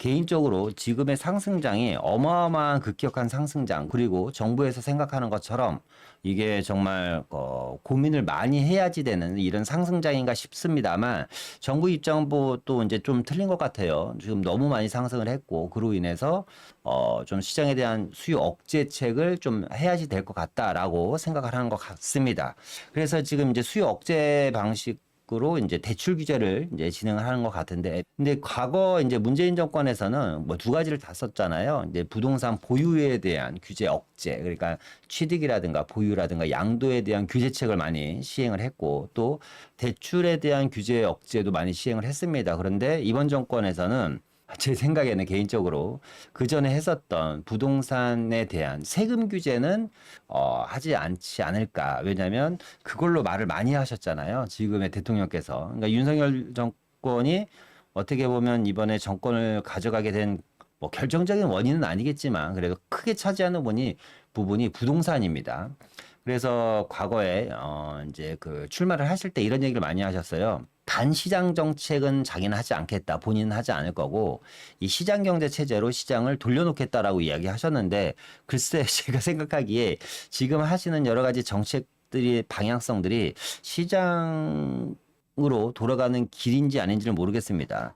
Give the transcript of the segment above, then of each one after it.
개인적으로 지금의 상승장이 어마어마한 급격한 상승장, 그리고 정부에서 생각하는 것처럼 이게 정말 고민을 많이 해야지 되는 이런 상승장인가 싶습니다만, 정부 입장은 뭐 또 이제 좀 틀린 것 같아요. 지금 너무 많이 상승을 했고, 그로 인해서 좀 시장에 대한 수요 억제책을 좀 해야지 될 것 같다라고 생각을 하는 것 같습니다. 그래서 지금 이제 수요 억제 방식으로 이제 대출 규제를 이제 진행을 하는 것 같은데, 근데 과거 이제 문재인 정권에서는 뭐 두 가지를 다 썼잖아요. 이제 부동산 보유에 대한 규제 억제, 그러니까 취득이라든가 보유라든가 양도에 대한 규제책을 많이 시행을 했고, 또 대출에 대한 규제 억제도 많이 시행을 했습니다. 그런데 이번 정권에서는 제 생각에는 개인적으로 그 전에 했었던 부동산에 대한 세금 규제는 하지 않지 않을까. 왜냐하면 그걸로 말을 많이 하셨잖아요. 지금의 대통령께서. 그러니까 윤석열 정권이 어떻게 보면 이번에 정권을 가져가게 된 뭐 결정적인 원인은 아니겠지만 그래도 크게 차지하는 부분이 부동산입니다. 그래서 과거에 이제 그 출마를 하실 때 이런 얘기를 많이 하셨어요. 단시장 정책은 자기는 하지 않겠다. 본인은 하지 않을 거고, 이 시장 경제 체제로 시장을 돌려놓겠다라고 이야기하셨는데, 글쎄 제가 생각하기에 지금 하시는 여러 가지 정책들이 방향성들이 시장으로 돌아가는 길인지 아닌지를 모르겠습니다.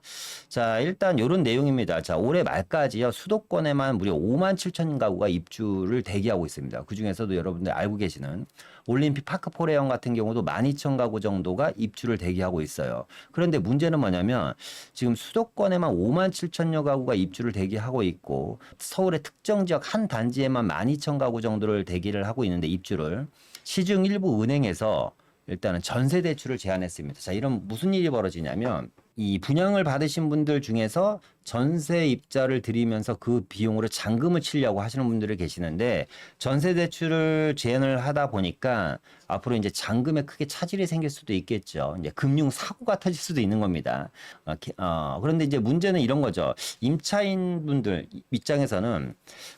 자, 일단 요런 내용입니다. 자, 올해 말까지요, 수도권에만 무려 5만 7천 가구가 입주를 대기하고 있습니다. 그 중에서도 여러분들 알고 계시는 올림픽 파크 포레형 같은 경우도 12,000 가구 정도가 입주를 대기하고 있어요. 그런데 문제는 뭐냐면 지금 수도권에만 5만 7천여 가구가 입주를 대기하고 있고, 서울의 특정 지역 한 단지에만 12,000 가구 정도를 대기를 하고 있는데, 입주를 시중 일부 은행에서 일단은 전세 대출을 제한했습니다. 자, 이런 무슨 일이 벌어지냐면, 이 분양을 받으신 분들 중에서 전세 입자를 드리면서 그 비용으로 잔금을 치려고 하시는 분들이 계시는데, 전세 대출을 제한을 하다 보니까 앞으로 이제 잔금에 크게 차질이 생길 수도 있겠죠. 이제 금융 사고가 터질 수도 있는 겁니다. 그런데 이제 문제는 이런 거죠. 임차인 분들 입장에서는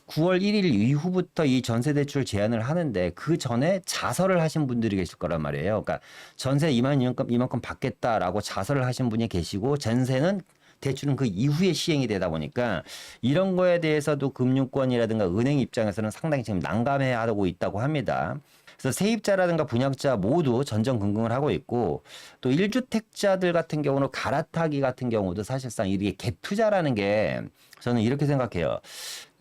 9월 1일 이후부터 이 전세 대출 제한을 하는데, 그 전에 자설을 하신 분들이 계실 거란 말이에요. 그러니까 전세 이만큼 받겠다라고 자설을 하신 분이 계시고, 전세는 대출은 그 이후에 시행이 되다 보니까 이런 거에 대해서도 금융권이라든가 은행 입장에서는 상당히 지금 난감해하고 있다고 합니다. 그래서 세입자라든가 분양자 모두 전전긍긍을 하고 있고, 또 1주택자들 같은 경우는 갈아타기 같은 경우도 사실상 이게 갭 투자라는 게, 저는 이렇게 생각해요.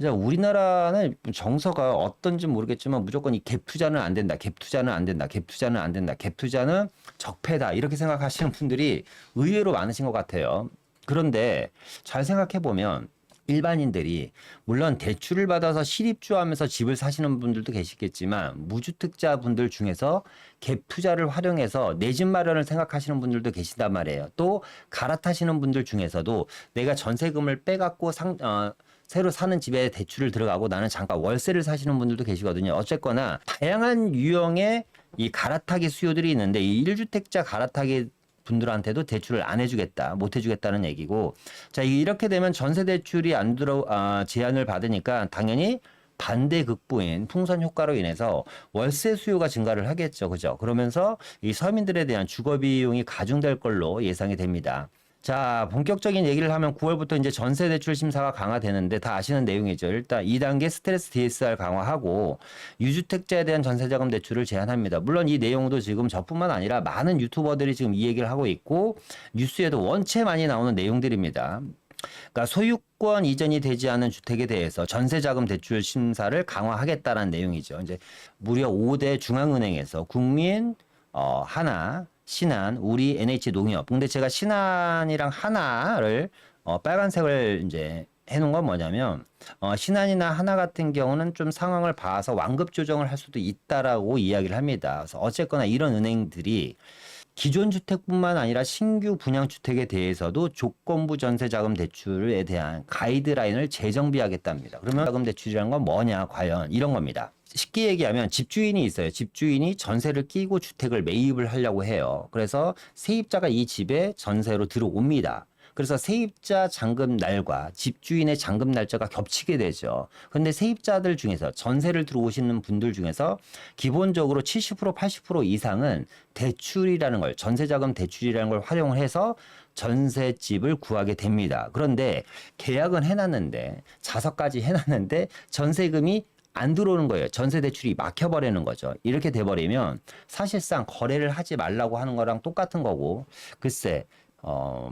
우리나라는 정서가 어떤지 모르겠지만 무조건 이 갭 투자는 안 된다, 갭 투자는 안 된다, 갭 투자는 안 된다, 갭 투자는 적폐다, 이렇게 생각하시는 분들이 의외로 많으신 것 같아요. 그런데 잘 생각해 보면 일반인들이 물론 대출을 받아서 실입주하면서 집을 사시는 분들도 계시겠지만, 무주택자 분들 중에서 갭 투자를 활용해서 내 집 마련을 생각하시는 분들도 계시단 말이에요. 또 갈아타시는 분들 중에서도 내가 전세금을 빼갖고 새로 사는 집에 대출을 들어가고 나는 잠깐 월세를 사시는 분들도 계시거든요. 어쨌거나 다양한 유형의 이 갈아타기 수요들이 있는데, 이 1주택자 갈아타기 분들한테도 대출을 안 해주겠다, 못 해주겠다는 얘기고, 자, 이렇게 되면 전세 대출이 안 제한을 받으니까 당연히 반대극부인 풍선 효과로 인해서 월세 수요가 증가를 하겠죠. 그죠? 그러면서 이 서민들에 대한 주거 비용이 가중될 걸로 예상이 됩니다. 자, 본격적인 얘기를 하면 9월부터 이제 전세 대출 심사가 강화되는데, 다 아시는 내용이죠. 일단 2단계 스트레스 DSR 강화하고 유주택자에 대한 전세자금 대출을 제한합니다. 물론 이 내용도 지금 저뿐만 아니라 많은 유튜버들이 지금 이 얘기를 하고 있고, 뉴스에도 원체 많이 나오는 내용들입니다. 그러니까 소유권 이전이 되지 않은 주택에 대해서 전세자금 대출 심사를 강화하겠다는 내용이죠. 이제 무려 5대 중앙은행에서 국민, 하나, 신한, 우리, NH농협. 근데 제가 신한이랑 하나를 빨간색을 이제 해놓은 건 뭐냐면, 신한이나 하나 같은 경우는 좀 상황을 봐서 완급 조정을 할 수도 있다라고 이야기를 합니다. 그래서 어쨌거나 이런 은행들이 기존 주택뿐만 아니라 신규 분양 주택에 대해서도 조건부 전세자금 대출에 대한 가이드라인을 재정비하겠답니다. 그러면 자금 대출이라는 건 뭐냐, 과연 이런 겁니다. 쉽게 얘기하면 집주인이 있어요. 집주인이 전세를 끼고 주택을 매입을 하려고 해요. 그래서 세입자가 이 집에 전세로 들어옵니다. 그래서 세입자 잔금 날과 집주인의 잔금 날짜가 겹치게 되죠. 근데 세입자들 중에서 전세를 들어오시는 분들 중에서 기본적으로 70% 80% 이상은 대출이라는 걸, 전세자금 대출이라는 걸 활용을 해서 전셋집을 구하게 됩니다. 그런데 계약은 해놨는데 자석까지 해놨는데 전세금이 안 들어오는 거예요. 전세 대출이 막혀버리는 거죠. 이렇게 돼버리면 사실상 거래를 하지 말라고 하는 거랑 똑같은 거고, 글쎄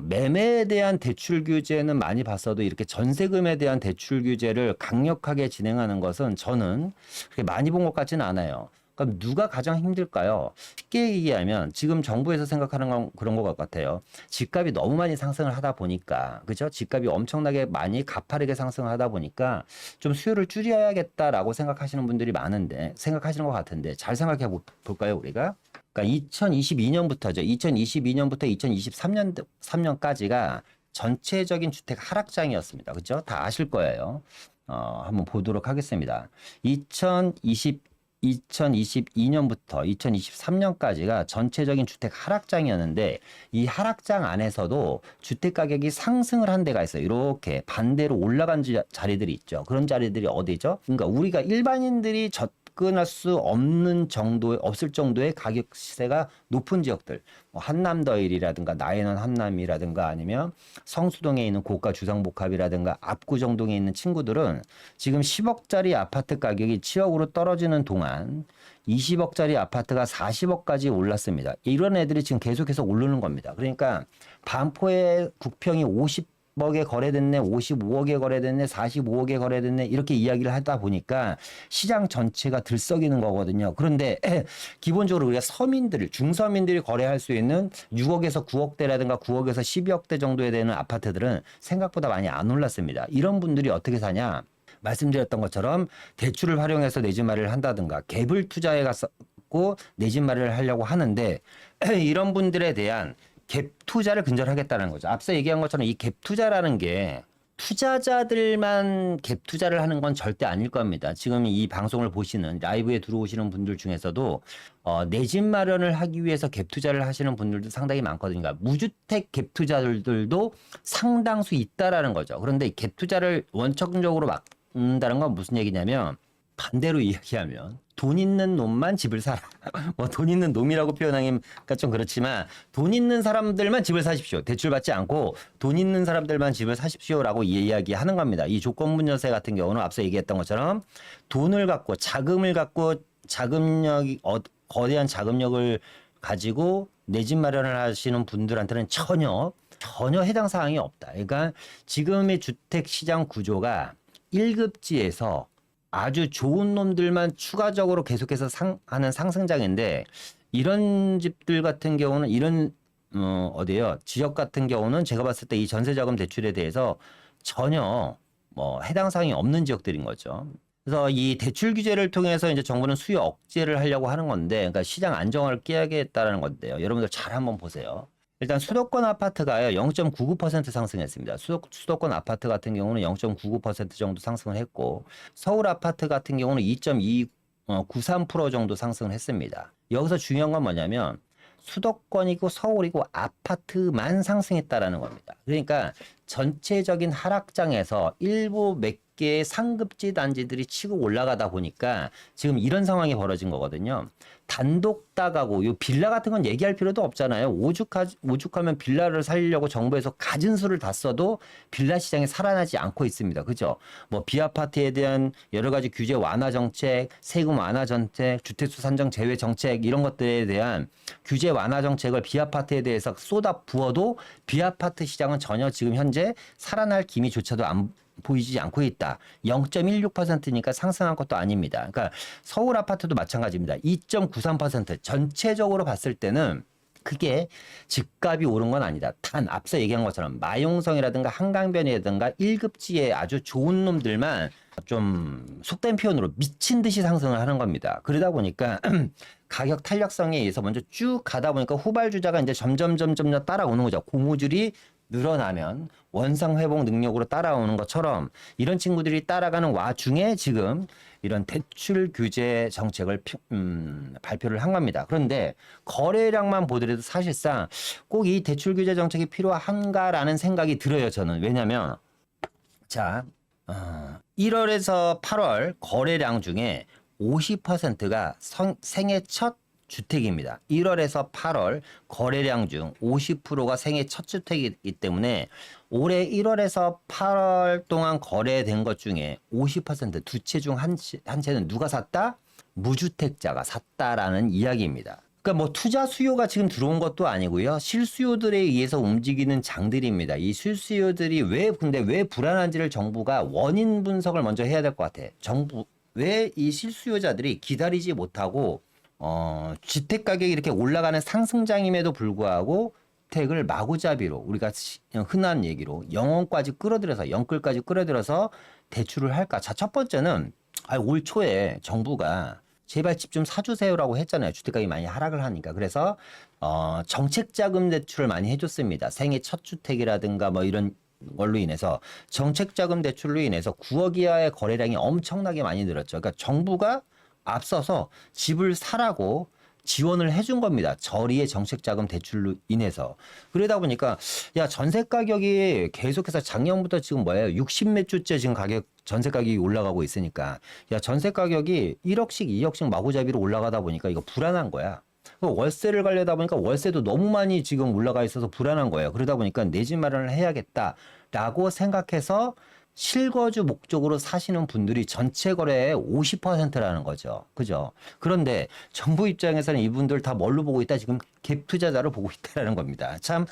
매매에 대한 대출 규제는 많이 봤어도 이렇게 전세금에 대한 대출 규제를 강력하게 진행하는 것은 저는 그렇게 많이 본 것 같지는 않아요. 그럼 누가 가장 힘들까요? 쉽게 얘기하면 지금 정부에서 생각하는 건 그런 것 같아요. 집값이 너무 많이 상승을 하다 보니까, 그죠? 집값이 엄청나게 많이 가파르게 상승을 하다 보니까 좀 수요를 줄여야겠다라고 생각하시는 분들이 많은데, 생각하시는 것 같은데, 잘 생각해 볼까요, 우리가? 그러니까 2022년부터죠. 2022년부터 2023년까지가 전체적인 주택 하락장이었습니다. 그죠? 다 아실 거예요. 한번 보도록 하겠습니다. 2022년부터 2023년까지가 전체적인 주택 하락장이었는데 이 하락장 안에서도 주택 가격이 상승을 한 데가 있어요. 이렇게 반대로 올라간 자리들이 있죠. 그런 자리들이 어디죠? 그러니까 우리가 일반인들이 접근할 수 없을 정도의 가격 시세가 높은 지역들, 뭐 한남더일이라든가 나인원 한남이라든가 아니면 성수동에 있는 고가 주상복합이라든가 압구정동에 있는 친구들은 지금 10억짜리 아파트 가격이 7억으로 떨어지는 동안 20억짜리 아파트가 40억까지 올랐습니다. 이런 애들이 지금 계속해서 오르는 겁니다. 그러니까 반포의 국평이 50억에 거래됐네, 55억에 거래됐네, 45억에 거래됐네 이렇게 이야기를 하다 보니까 시장 전체가 들썩이는 거거든요. 그런데 기본적으로 우리가 중서민들이 거래할 수 있는 6억에서 9억대라든가 9억에서 12억대 정도에 되는 아파트들은 생각보다 많이 안 올랐습니다. 이런 분들이 어떻게 사냐? 말씀드렸던 것처럼 대출을 활용해서 내 집 마련을 한다든가 갭을 투자해 갖고 내 집 마련을 하려고 하는데 이런 분들에 대한 갭 투자를 근절하겠다는 거죠. 앞서 얘기한 것처럼 이 갭 투자라는 게 투자자들만 갭 투자를 하는 건 절대 아닐 겁니다. 지금 이 방송을 보시는 라이브에 들어오시는 분들 중에서도 내 집 마련을 하기 위해서 갭 투자를 하시는 분들도 상당히 많거든요. 그러니까 무주택 갭 투자들도 상당수 있다라는 거죠. 그런데 이 갭 투자를 원천적으로 막는다는 건 무슨 얘기냐면 반대로 이야기하면 돈 있는 놈만 집을 사라. 뭐 돈 있는 놈이라고 표현하기가 좀 그렇지만 돈 있는 사람들만 집을 사십시오. 대출받지 않고 돈 있는 사람들만 집을 사십시오라고 이야기하는 겁니다. 이 조건분여세 같은 경우는 앞서 얘기했던 것처럼 돈을 갖고 자금을 갖고 거대한 자금력을 가지고 내 집 마련을 하시는 분들한테는 전혀 해당 사항이 없다. 그러니까 지금의 주택 시장 구조가 1급지에서 아주 좋은 놈들만 추가적으로 계속해서 하는 상승장인데 이런 집들 같은 경우는 이런 지역 같은 경우는 제가 봤을 때 이 전세자금 대출에 대해서 전혀 해당 사항이 없는 지역들인 거죠. 그래서 이 대출 규제를 통해서 이제 정부는 수요 억제를 하려고 하는 건데, 그러니까 시장 안정화를 깨야겠다라는 건데요. 여러분들 잘 한번 보세요. 일단 수도권 아파트가요 0.99% 상승했습니다. 수도권 아파트 같은 경우는 0.99% 정도 상승을 했고 서울 아파트 같은 경우는 2.93% 정도 상승을 했습니다. 여기서 중요한 건 뭐냐면 수도권이고 서울이고 아파트만 상승했다라는 겁니다. 그러니까 전체적인 하락장에서 일부 몇 개의 상급지 단지들이 치고 올라가다 보니까 지금 이런 상황이 벌어진 거거든요. 단독 다가구, 요 빌라 같은 건 얘기할 필요도 없잖아요. 오죽하면 빌라를 살려고 정부에서 가진 수를 다 써도 빌라 시장이 살아나지 않고 있습니다. 그죠? 뭐 비아파트에 대한 여러 가지 규제 완화 정책, 세금 완화 정책, 주택수 산정 제외 정책 이런 것들에 대한 규제 완화 정책을 비아파트에 대해서 쏟아 부어도 비아파트 시장은 전혀 지금 현재 살아날 기미조차도 안 보이지 않고 있다. 0.16%니까 상승한 것도 아닙니다. 그러니까 서울 아파트도 마찬가지입니다. 2.93% 전체적으로 봤을 때는 그게 집값이 오른 건 아니다. 단 앞서 얘기한 것처럼 마용성이라든가 한강변이라든가 1급지에 아주 좋은 놈들만 좀 속된 표현으로 미친 듯이 상승을 하는 겁니다. 그러다 보니까 가격 탄력성에 의해서 먼저 쭉 가다 보니까 후발주자가 이제 점점 따라오는 거죠. 고무줄이 늘어나면 원상 회복 능력으로 따라오는 것처럼 이런 친구들이 따라가는 와중에 지금 이런 대출 규제 정책을 발표를 한 겁니다. 그런데 거래량만 보더라도 사실상 꼭 이 대출 규제 정책이 필요한가라는 생각이 들어요. 저는. 왜냐하면 1월에서 8월 거래량 중에 50%가 생애 첫 주택입니다. 1월에서 8월 거래량 중 50%가 생애 첫 주택이기 때문에 올해 1월에서 8월 동안 거래된 것 중에 50%두 채 중 한 채는 누가 샀다? 무주택자가 샀다라는 이야기입니다. 그러니까 뭐 투자 수요가 지금 들어온 것도 아니고요. 실수요들에 의해서 움직이는 장들입니다. 이 실수요들이 근데 왜 불안한지를 정부가 원인 분석을 먼저 해야 될 것 같아. 정부 왜 이 실수요자들이 기다리지 못하고 주택 가격이 이렇게 올라가는 상승장임에도 불구하고 주택을 마구잡이로 우리가 흔한 얘기로 영원까지 끌어들여서 영끌까지 끌어들여서 대출을 할까? 자, 첫 번째는 올 초에 정부가 제발 집 좀 사주세요라고 했잖아요. 주택가격이 많이 하락을 하니까. 그래서 정책자금 대출을 많이 해줬습니다. 생애 첫 주택이라든가 뭐 이런 걸로 인해서 정책자금 대출로 인해서 9억 이하의 거래량이 엄청나게 많이 늘었죠. 그러니까 정부가 앞서서 집을 사라고 지원을 해준 겁니다. 저리의 정책자금 대출로 인해서. 그러다 보니까 야 전세 가격이 계속해서 작년부터 지금 뭐예요? 60몇 주째 지금 전세 가격이 올라가고 있으니까 야 전세 가격이 1억씩 2억씩 마구잡이로 올라가다 보니까 이거 불안한 거야. 월세를 가려다 보니까 월세도 너무 많이 지금 올라가 있어서 불안한 거예요. 그러다 보니까 내 집 마련을 해야겠다라고 생각해서 실거주 목적으로 사시는 분들이 전체 거래의 50%라는 거죠. 그죠? 그런데 정부 입장에서는 이분들 다 뭘로 보고 있다? 지금 갭 투자자로 보고 있다라는 겁니다. 참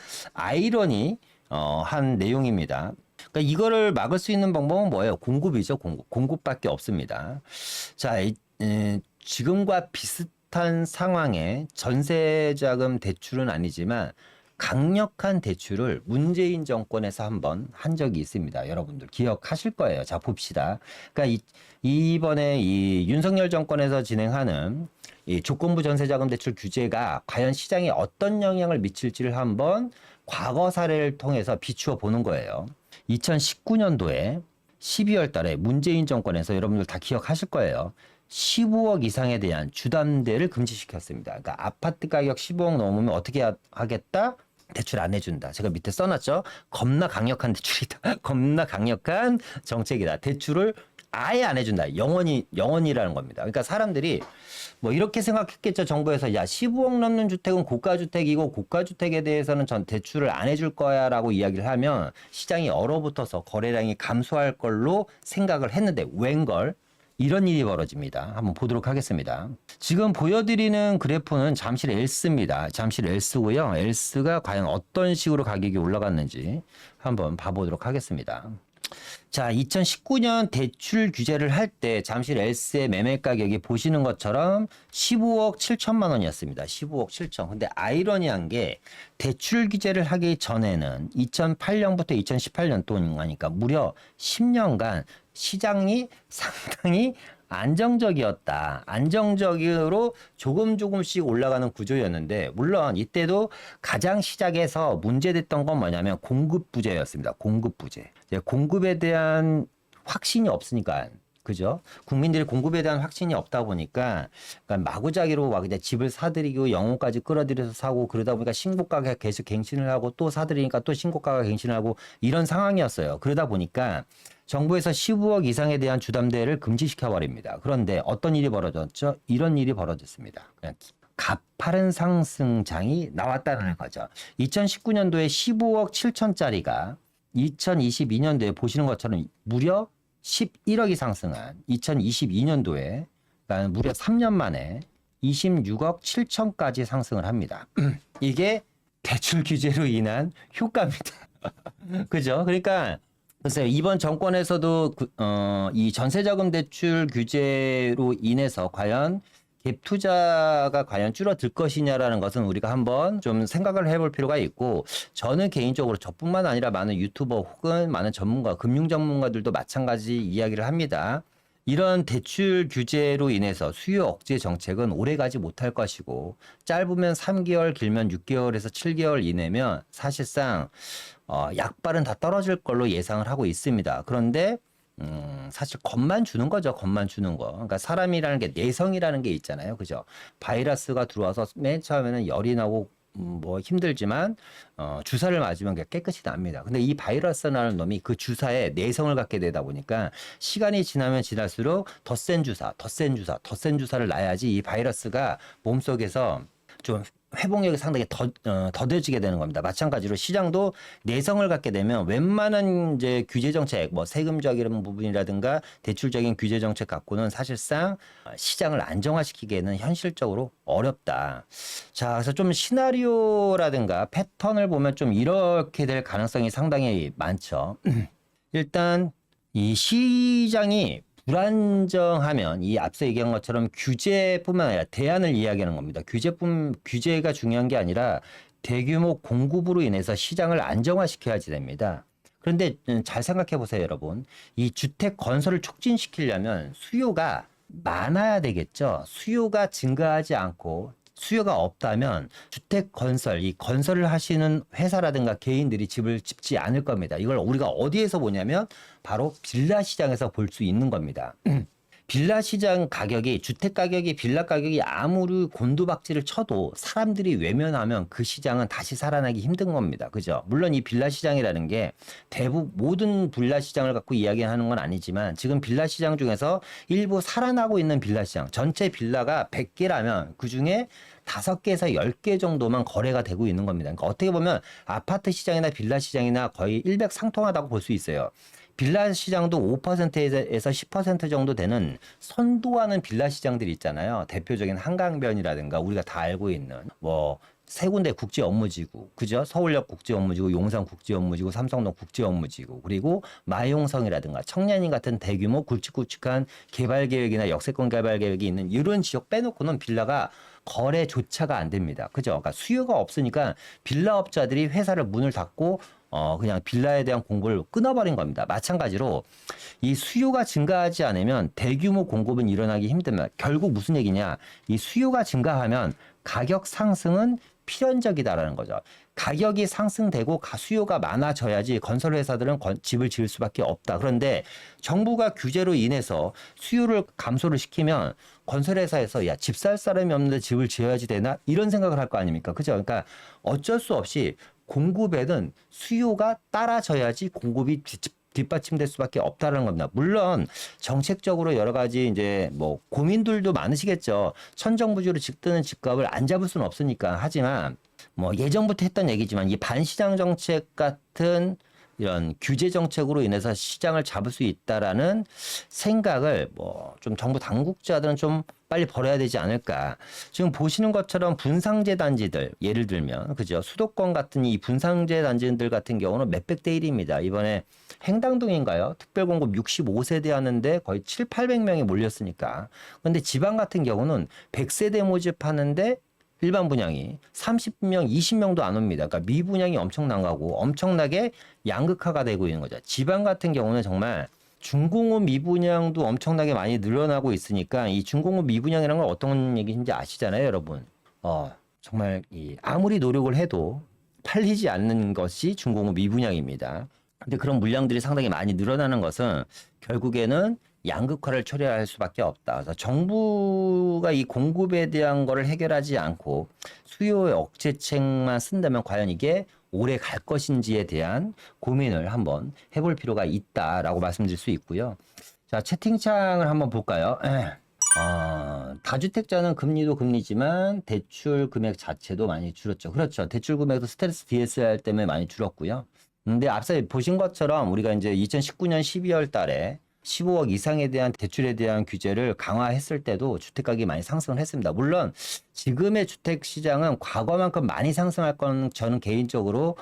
한 내용입니다. 그러니까 이거를 막을 수 있는 방법은 뭐예요? 공급이죠. 공급밖에 없습니다. 자, 지금과 비슷한 상황에 전세자금 대출은 아니지만 강력한 대출을 문재인 정권에서 한번 한 적이 있습니다. 여러분들 기억하실 거예요. 자, 봅시다. 그러니까 이번에 이 윤석열 정권에서 진행하는 이 조건부 전세자금 대출 규제가 과연 시장에 어떤 영향을 미칠지를 한번 과거 사례를 통해서 비추어 보는 거예요. 2019년도에 12월 달에 문재인 정권에서 여러분들 다 기억하실 거예요. 15억 이상에 대한 주담대를 금지시켰습니다. 그러니까 아파트 가격 15억 넘으면 어떻게 하겠다? 대출 안 해준다. 제가 밑에 써놨죠. 겁나 강력한 대출이다. 겁나 강력한 정책이다. 대출을 아예 안 해준다. 영원이라는 겁니다. 그러니까 사람들이 뭐 이렇게 생각했겠죠. 정부에서 야 15억 넘는 주택은 고가주택이고 고가주택에 대해서는 전 대출을 안 해줄 거야라고 이야기를 하면 시장이 얼어붙어서 거래량이 감소할 걸로 생각을 했는데 웬걸? 이런 일이 벌어집니다. 한번 보도록 하겠습니다. 지금 보여드리는 그래프는 잠실 엘스입니다. 잠실 엘스고요. 엘스가 과연 어떤 식으로 가격이 올라갔는지 한번 봐보도록 하겠습니다. 자, 2019년 대출 규제를 할 때 잠실 엘스의 매매 가격이 보시는 것처럼 15억 7천만 원이었습니다. 15억 7천. 근데 아이러니한 게 대출 규제를 하기 전에는 2008년부터 2018년 동안이니까 무려 10년간 시장이 상당히 안정적이었다. 안정적으로 조금씩 올라가는 구조였는데 물론 이때도 가장 시작에서 문제됐던 건 뭐냐면 공급 부재였습니다. 공급 부재. 공급에 대한 확신이 없으니까 그죠? 국민들이 공급에 대한 확신이 없다 보니까 그러니까 마구잡이로 막 이제 집을 사들이고 영혼까지 끌어들여서 사고 그러다 보니까 신고가가 계속 갱신을 하고 또 사들이니까 또 신고가가 갱신을 하고 이런 상황이었어요. 그러다 보니까 정부에서 15억 이상에 대한 주담대를 금지시켜 버립니다. 그런데 어떤 일이 벌어졌죠? 이런 일이 벌어졌습니다. 그냥 가파른 상승장이 나왔다는 거죠. 2019년도에 15억 7천짜리가 2022년도에 보시는 것처럼 무려 11억이 상승한 2022년도에 그러니까 무려 3년 만에 26억 7천까지 상승을 합니다. 이게 대출 규제로 인한 효과입니다. 그죠? 그러니까 글쎄요, 이번 정권에서도 이 전세자금 대출 규제로 인해서 과연 갭 투자가 과연 줄어들 것이냐라는 것은 우리가 한번 좀 생각을 해볼 필요가 있고 저는 개인적으로 저뿐만 아니라 많은 유튜버 혹은 많은 전문가, 금융 전문가들도 마찬가지 이야기를 합니다. 이런 대출 규제로 인해서 수요 억제 정책은 오래가지 못할 것이고 짧으면 3개월, 길면 6개월에서 7개월 이내면 사실상 약발은 다 떨어질 걸로 예상을 하고 있습니다. 그런데 사실 겁만 주는 거죠. 겁만 주는 거. 그러니까 사람이라는 게 내성이라는 게 있잖아요. 그죠? 바이러스가 들어와서 맨 처음에는 열이 나고 뭐 힘들지만 주사를 맞으면 그냥 깨끗이 납니다. 근데 이 바이러스라는 놈이 그 주사에 내성을 갖게 되다 보니까 시간이 지나면 지날수록 더 센 주사, 더 센 주사, 더 센 주사를 놔야지 이 바이러스가 몸속에서 좀 회복력이 상당히 더뎌지게 되는 겁니다. 마찬가지로 시장도 내성을 갖게 되면 웬만한 이제 규제 정책, 뭐 세금적인 부분이라든가 대출적인 규제 정책 갖고는 사실상 시장을 안정화시키기에는 현실적으로 어렵다. 자, 그래서 좀 시나리오라든가 패턴을 보면 좀 이렇게 될 가능성이 상당히 많죠. 일단 이 시장이 불안정하면 이 앞서 얘기한 것처럼 규제뿐만 아니라 대안을 이야기하는 겁니다. 규제가 중요한 게 아니라 대규모 공급으로 인해서 시장을 안정화시켜야지 됩니다. 그런데 잘 생각해 보세요, 여러분. 이 주택 건설을 촉진시키려면 수요가 많아야 되겠죠. 수요가 증가하지 않고 수요가 없다면 주택 건설, 이 건설을 하시는 회사라든가 개인들이 집을 짓지 않을 겁니다. 이걸 우리가 어디에서 보냐면 바로 빌라 시장에서 볼 수 있는 겁니다. 빌라 시장 가격이, 주택 가격이, 빌라 가격이 아무리 곤두박질을 쳐도 사람들이 외면하면 그 시장은 다시 살아나기 힘든 겁니다. 그죠? 물론 이 빌라 시장이라는 게 대부분 모든 빌라 시장을 갖고 이야기하는 건 아니지만 지금 빌라 시장 중에서 일부 살아나고 있는 빌라 시장, 전체 빌라가 100개라면 그 중에 5개에서 10개 정도만 거래가 되고 있는 겁니다. 그러니까 어떻게 보면 아파트 시장이나 빌라 시장이나 거의 일맥상통하다고 볼 수 있어요. 빌라 시장도 5%에서 10% 정도 되는 선도하는 빌라 시장들이 있잖아요. 대표적인 한강변이라든가 우리가 다 알고 있는 뭐 세 군데 국제 업무지구, 그죠? 서울역 국제 업무지구, 용산 국제 업무지구, 삼성동 국제 업무지구, 그리고 마용성이라든가 청량리 같은 대규모 굵직굵직한 개발 계획이나 역세권 개발 계획이 있는 이런 지역 빼놓고는 빌라가 거래조차가 안 됩니다. 그죠? 그러니까 수요가 없으니까 빌라 업자들이 회사를 문을 닫고 그냥 빌라에 대한 공급을 끊어버린 겁니다. 마찬가지로 이 수요가 증가하지 않으면 대규모 공급은 일어나기 힘듭니다. 결국 무슨 얘기냐? 이 수요가 증가하면 가격 상승은 필연적이다라는 거죠. 가격이 상승되고 수요가 많아져야지 건설회사들은 집을 지을 수밖에 없다. 그런데 정부가 규제로 인해서 수요를 감소를 시키면 건설회사에서 야, 집 살 사람이 없는데 집을 지어야지 되나? 이런 생각을 할 거 아닙니까? 그죠? 그러니까 어쩔 수 없이 공급에는 수요가 따라져야지 공급이 뒷받침될 수밖에 없다는 겁니다. 물론 정책적으로 여러 가지 이제 뭐 고민들도 많으시겠죠. 천정부지로 짓드는 집값을 안 잡을 수는 없으니까. 하지만 뭐 예전부터 했던 얘기지만 이 반시장 정책 같은 이런 규제 정책으로 인해서 시장을 잡을 수 있다라는 생각을 뭐 좀 정부 당국자들은 좀 빨리 버려야 되지 않을까. 지금 보시는 것처럼 분상제 단지들 예를 들면 그죠? 수도권 같은 이 분상제 단지들 같은 경우는 몇백 대 1입니다. 이번에 행당동인가요? 특별공급 65세대 하는데 거의 7, 800명이 몰렸으니까. 그런데 지방 같은 경우는 100세대 모집하는데 일반 분양이 30명, 20명도 안 옵니다. 그러니까 미분양이 엄청난 거고 엄청나게 양극화가 되고 있는 거죠. 지방 같은 경우는 정말 중공업 미분양도 엄청나게 많이 늘어나고 있으니까 이 중공업 미분양이라는 건 어떤 얘기인지 아시잖아요, 여러분. 정말 아무리 노력을 해도 팔리지 않는 것이 중공업 미분양입니다. 근데 그런 물량들이 상당히 많이 늘어나는 것은 결국에는 양극화를 초래할 수밖에 없다. 그래서 정부가 이 공급에 대한 거를 해결하지 않고 수요의 억제책만 쓴다면 과연 이게 오래 갈 것인지에 대한 고민을 한번 해볼 필요가 있다라고 말씀드릴 수 있고요. 자, 채팅창을 한번 볼까요? 다주택자는 금리도 금리지만 대출 금액 자체도 많이 줄었죠. 그렇죠. 대출 금액도 스트레스 DSR 때문에 많이 줄었고요. 근데 앞서 보신 것처럼 우리가 이제 2019년 12월 달에 15억 이상에 대한 대출에 대한 규제를 강화했을 때도 주택가격이 많이 상승을 했습니다. 물론 지금의 주택 시장은 과거만큼 많이 상승할 건 저는 개인적으로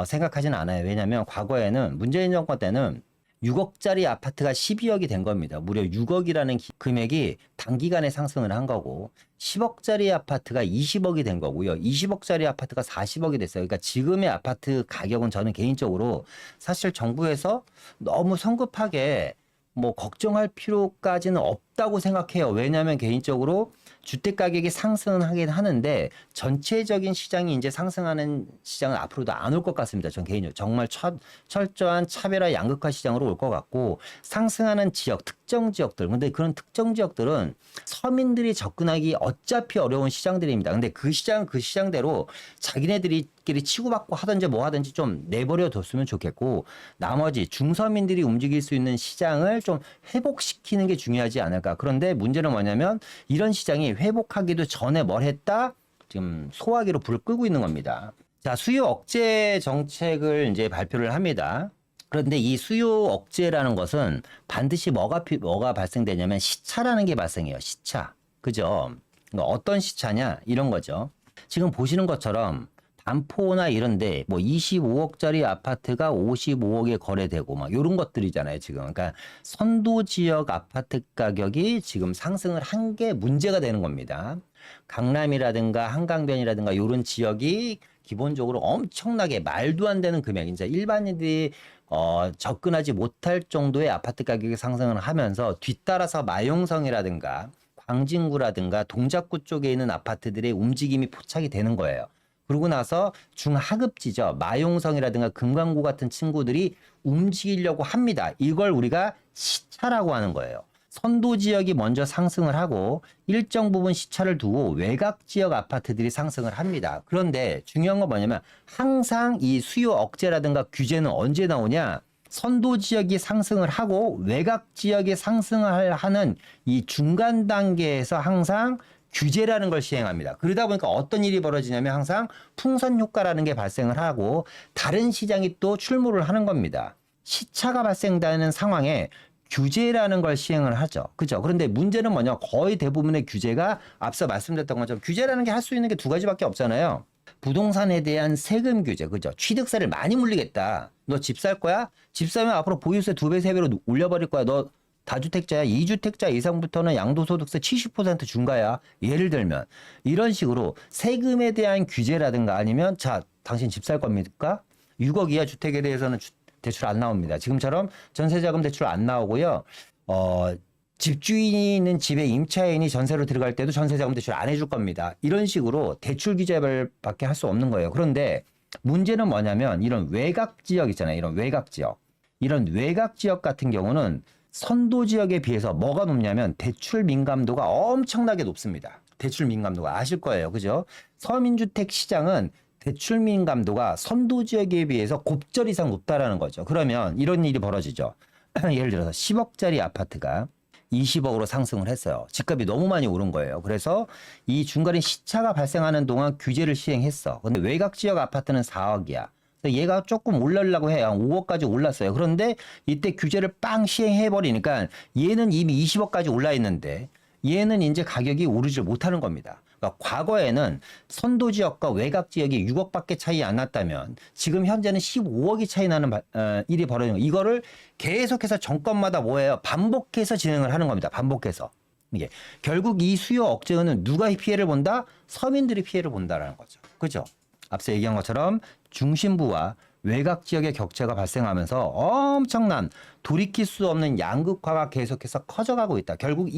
생각하지는 않아요. 왜냐하면 과거에는 문재인 정권 때는 6억짜리 아파트가 12억이 된 겁니다. 무려 6억이라는 금액이 단기간에 상승을 한 거고 10억짜리 아파트가 20억이 된 거고요. 20억짜리 아파트가 40억이 됐어요. 그러니까 지금의 아파트 가격은 저는 개인적으로 사실 정부에서 너무 성급하게 뭐 걱정할 필요까지는 없다고 생각해요. 왜냐하면 개인적으로 주택 가격이 상승은 하긴 하는데 전체적인 시장이 이제 상승하는 시장은 앞으로도 안 올 것 같습니다. 전 개인적으로 정말 철저한 차별화 양극화 시장으로 올 것 같고 상승하는 지역, 특정 지역들. 근데 그런 특정 지역들은 서민들이 접근하기 어차피 어려운 시장들입니다. 근데 그 시장대로 자기네들끼리 치고받고 하든지 뭐 하든지 좀 내버려 뒀으면 좋겠고 나머지 중서민들이 움직일 수 있는 시장을 좀 회복시키는 게 중요하지 않을까. 그런데 문제는 뭐냐면 이런 시장이 회복하기도 전에 뭘 했다? 지금 소화기로 불을 끄고 있는 겁니다. 자, 수요 억제 정책을 이제 발표를 합니다. 그런데 이 수요 억제라는 것은 반드시 뭐가 발생되냐면 시차라는 게 발생해요. 시차. 그죠? 그러니까 어떤 시차냐? 이런 거죠. 지금 보시는 것처럼 반포나 이런데 뭐 25억짜리 아파트가 55억에 거래되고 막 이런 것들이잖아요, 지금. 그러니까 선도 지역 아파트 가격이 지금 상승을 한 게 문제가 되는 겁니다. 강남이라든가 한강변이라든가 이런 지역이 기본적으로 엄청나게 말도 안 되는 금액, 이제 일반인들이 접근하지 못할 정도의 아파트 가격이 상승을 하면서 뒤따라서 마용성이라든가 광진구라든가 동작구 쪽에 있는 아파트들의 움직임이 포착이 되는 거예요. 그러고 나서 중하급지죠. 마용성이라든가 금강구 같은 친구들이 움직이려고 합니다. 이걸 우리가 시차라고 하는 거예요. 선도 지역이 먼저 상승을 하고 일정 부분 시차를 두고 외곽 지역 아파트들이 상승을 합니다. 그런데 중요한 건 뭐냐면 항상 이 수요 억제라든가 규제는 언제 나오냐? 선도 지역이 상승을 하고 외곽 지역이 상승을 하는 이 중간 단계에서 항상 규제라는 걸 시행합니다. 그러다 보니까 어떤 일이 벌어지냐면 항상 풍선 효과라는 게 발생을 하고 다른 시장이 또 출몰을 하는 겁니다. 시차가 발생되는 상황에 규제라는 걸 시행을 하죠. 그죠? 그런데 문제는 뭐냐? 거의 대부분의 규제가 앞서 말씀드렸던 것처럼 규제라는 게 할 수 있는 게 두 가지밖에 없잖아요. 부동산에 대한 세금 규제, 그죠? 취득세를 많이 물리겠다. 너 집 살 거야? 집 사면 앞으로 보유세 2배, 3배로 올려버릴 거야. 너 다주택자야, 2주택자 이상부터는 양도소득세 70% 중과야. 예를 들면 이런 식으로 세금에 대한 규제라든가 아니면 자, 당신 집 살 겁니까? 6억 이하 주택에 대해서는 대출 안 나옵니다. 지금처럼 전세자금 대출 안 나오고요. 집주인이 있는 집에 임차인이 전세로 들어갈 때도 전세자금 대출 안 해줄 겁니다. 이런 식으로 대출 규제밖에 할 수 없는 거예요. 그런데 문제는 뭐냐면 이런 외곽 지역 있잖아요. 이런 외곽 지역. 이런 외곽 지역 같은 경우는 선도 지역에 비해서 뭐가 높냐면 대출 민감도가 엄청나게 높습니다. 대출 민감도가 아실 거예요. 그죠? 서민주택 시장은 대출 민감도가 선도 지역에 비해서 곱절 이상 높다라는 거죠. 그러면 이런 일이 벌어지죠. 예를 들어서 10억짜리 아파트가 20억으로 상승을 했어요. 집값이 너무 많이 오른 거예요. 그래서 이 중간에 시차가 발생하는 동안 규제를 시행했어. 근데 외곽 지역 아파트는 4억이야. 얘가 조금 올라려고 해요. 5억까지 올랐어요. 그런데 이때 규제를 빵 시행해버리니까 얘는 이미 20억까지 올라 있는데 얘는 이제 가격이 오르지 못하는 겁니다. 그러니까 과거에는 선도 지역과 외곽 지역이 6억밖에 차이 안 났다면 지금 현재는 15억이 차이 나는 일이 벌어지는 거예요. 이거를 계속해서 정권마다 뭐예요? 반복해서 진행을 하는 겁니다. 반복해서. 이게 결국 이 수요 억제는 누가 피해를 본다? 서민들이 피해를 본다라는 거죠. 그죠? 앞서 얘기한 것처럼 중심부와 외곽 지역의 격차가 발생하면서 엄청난 돌이킬 수 없는 양극화가 계속해서 커져가고 있다. 결국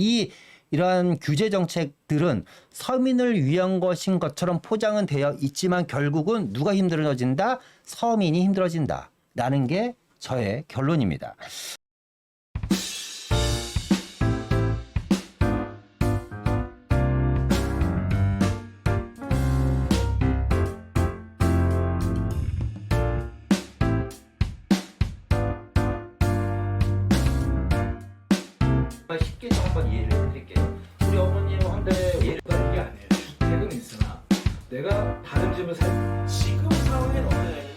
이러한 규제 정책들은 서민을 위한 것인 것처럼 포장은 되어 있지만 결국은 누가 힘들어진다? 서민이 힘들어진다. 라는 게 저의 결론입니다. 쉽게 좀 한번 이해를 해드릴게요. 우리 어머님 한데 이게 아니에요. 주택은 있으나 내가 다른 집을 살 지금 상황에는 어떠냐